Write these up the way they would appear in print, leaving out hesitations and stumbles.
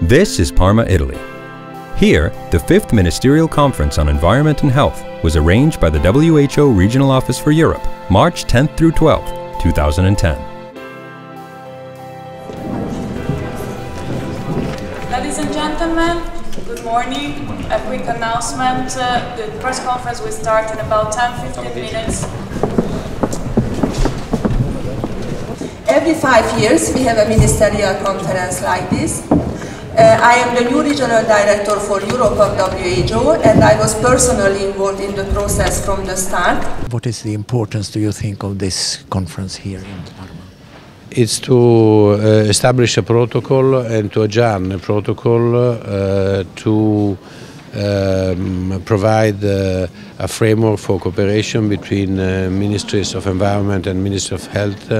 This is Parma, Italy. Here, the 5th Ministerial Conference on Environment and Health was arranged by the WHO Regional Office for Europe, March 10th through 12th, 2010. Ladies and gentlemen, good morning. A quick announcement. The press conference will start in about 10-15 minutes. Every 5 years we have a ministerial conference like this. I am the new regional director for Europe of WHO, and I was personally involved in the process from the start. What is the importance, do you think, of this conference here in Parma? It's to establish a protocol and to adjourn a protocol to provide a framework for cooperation between ministries of environment and ministries of health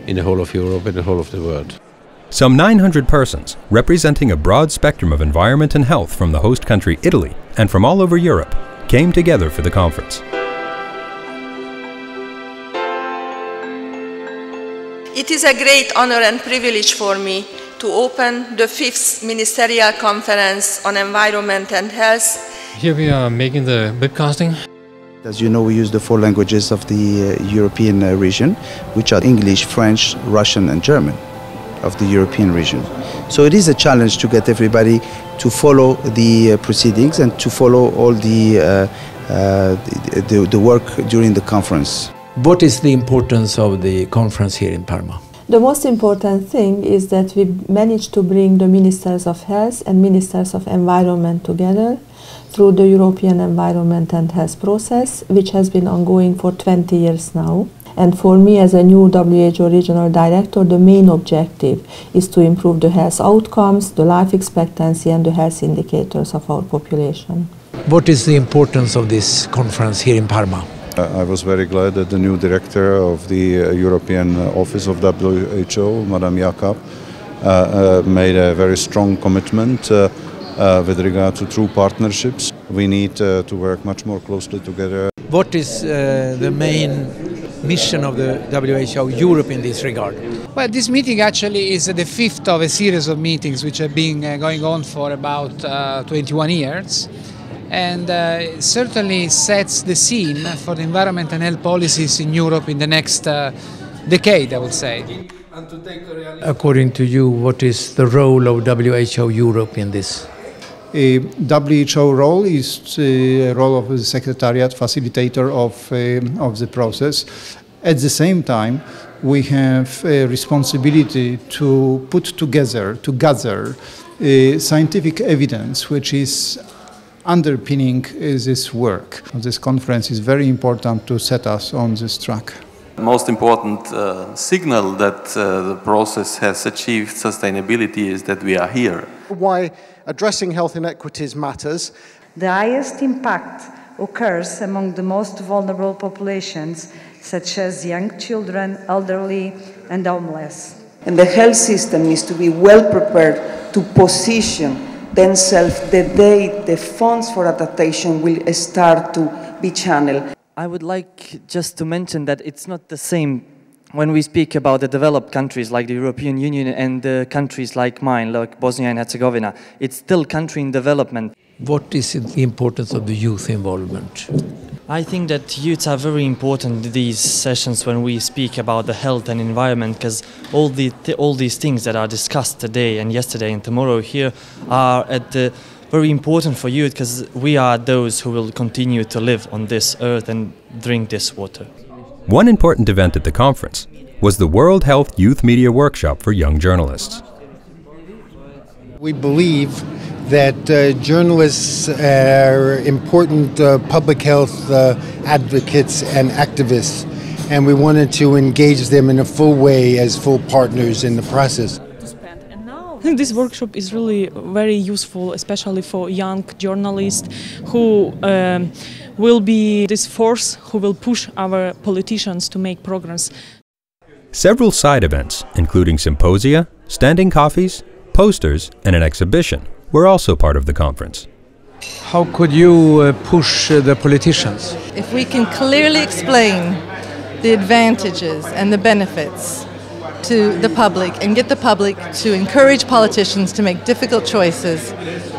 in the whole of Europe and the whole of the world. Some 900 persons, representing a broad spectrum of environment and health from the host country Italy and from all over Europe, came together for the conference. It is a great honor and privilege for me to open the 5th Ministerial Conference on Environment and Health. Here we are making the webcasting. As you know, we use the 4 languages of the European region, which are English, French, Russian and German of the European region. So it is a challenge to get everybody to follow the proceedings and to follow all the work during the conference. What is the importance of the conference here in Parma? The most important thing is that we managed to bring the Ministers of Health and Ministers of Environment together through the European Environment and Health process, which has been ongoing for 20 years now. And for me, as a new WHO Regional Director, the main objective is to improve the health outcomes, the life expectancy and the health indicators of our population. What is the importance of this conference here in Parma? I was very glad that the new director of the European Office of WHO, Madame Jakob, made a very strong commitment with regard to true partnerships. We need to work much more closely together. What is the main mission of the WHO Europe in this regard? Well, this meeting actually is the 5th of a series of meetings which have been going on for about 21 years. And it certainly sets the scene for the environment and health policies in Europe in the next decade, I would say. According to you, what is the role of WHO Europe in this? WHO role is a role of the Secretariat, facilitator of the process. At the same time, we have a responsibility to put together, to gather scientific evidence which is underpinning this work. This conference is very important to set us on this track. The most important signal that the process has achieved sustainability is that we are here. Why addressing health inequities matters. The highest impact occurs among the most vulnerable populations, such as young children, elderly and homeless. And the health system needs to be well prepared to position themselves the day the funds for adaptation will start to be channeled. I would like just to mention that it's not the same when we speak about the developed countries like the European Union and the countries like mine, like Bosnia and Herzegovina. It's still country in development. What is the importance of the youth involvement? I think that youths are very important in these sessions when we speak about the health and environment, because all these things that are discussed today and yesterday and tomorrow here are very important for youth, because we are those who will continue to live on this earth and drink this water. One important event at the conference was the World Health Youth Media Workshop for young journalists. We believe that journalists are important public health advocates and activists, and we wanted to engage them in a full way as full partners in the process. I think this workshop is really very useful, especially for young journalists who will be this force who will push our politicians to make progress. Several side events, including symposia, standing coffees, posters, and an exhibition, were also part of the conference. How could you push the politicians? If we can clearly explain the advantages and the benefits to the public and get the public to encourage politicians to make difficult choices,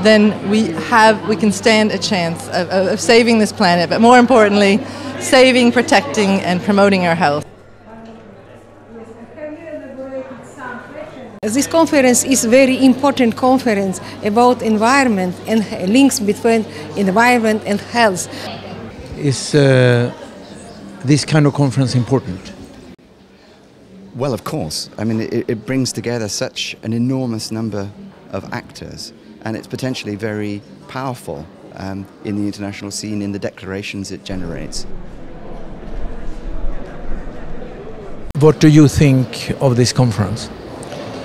then we can stand a chance of saving this planet, but more importantly, saving, protecting, and promoting our health. This conference is a very important conference about environment and links between environment and health. Is this kind of conference important? Well, of course. I mean, it brings together such an enormous number of actors, and it's potentially very powerful in the international scene in the declarations it generates. What do you think of this conference?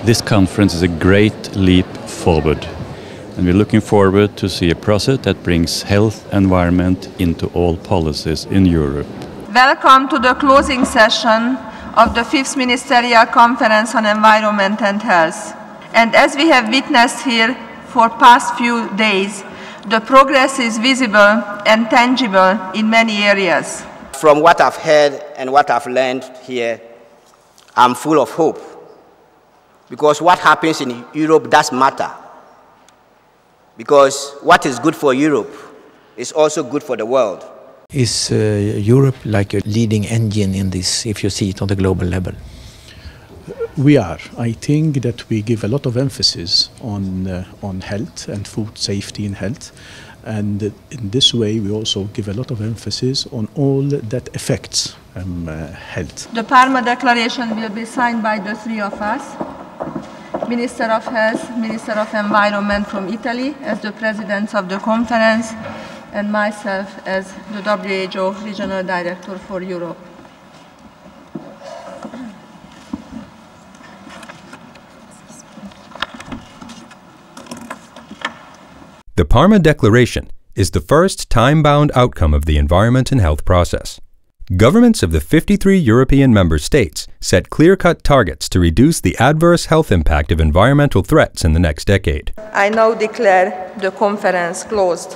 This conference is a great leap forward, and we're looking forward to see a process that brings health and environment into all policies in Europe. Welcome to the closing session of the 5th Ministerial Conference on Environment and Health. And as we have witnessed here for past few days, the progress is visible and tangible in many areas. From what I've heard and what I've learned here, I'm full of hope. Because what happens in Europe does matter. Because what is good for Europe is also good for the world. Is Europe like a leading engine in this, if you see it on the global level? We are. I think that we give a lot of emphasis on health and food safety and health. And in this way, we also give a lot of emphasis on all that affects health. The Parma Declaration will be signed by the three of us. Minister of Health, Minister of Environment from Italy as the presidents of the conference, and myself as the WHO Regional Director for Europe. The Parma Declaration is the first time-bound outcome of the environment and health process. Governments of the 53 European member states set clear-cut targets to reduce the adverse health impact of environmental threats in the next decade. I now declare the conference closed.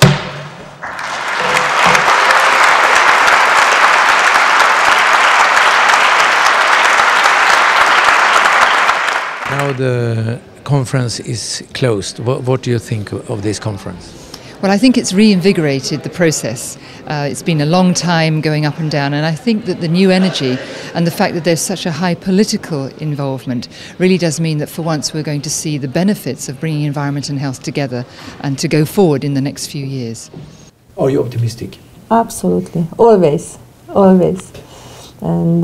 Now the conference is closed. What do you think of this conference? Well, I think it's reinvigorated the process. It's been a long time going up and down, and I think that the new energy and the fact that there's such a high political involvement really does mean that for once we're going to see the benefits of bringing environment and health together and to go forward in the next few years. Are you optimistic? Absolutely, always, always. And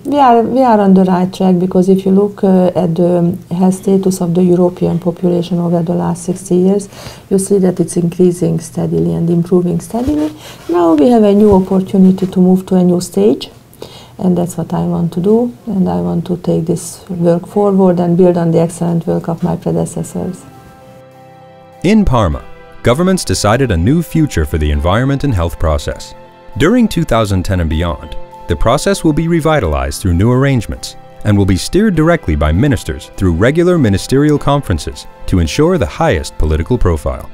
we are on the right track, because if you look at the health status of the European population over the last 60 years, you see that it's increasing steadily and improving steadily. Now we have a new opportunity to move to a new stage, and that's what I want to do, and I want to take this work forward and build on the excellent work of my predecessors. In Parma, governments decided a new future for the environment and health process. During 2010 and beyond, the process will be revitalized through new arrangements and will be steered directly by ministers through regular ministerial conferences to ensure the highest political profile.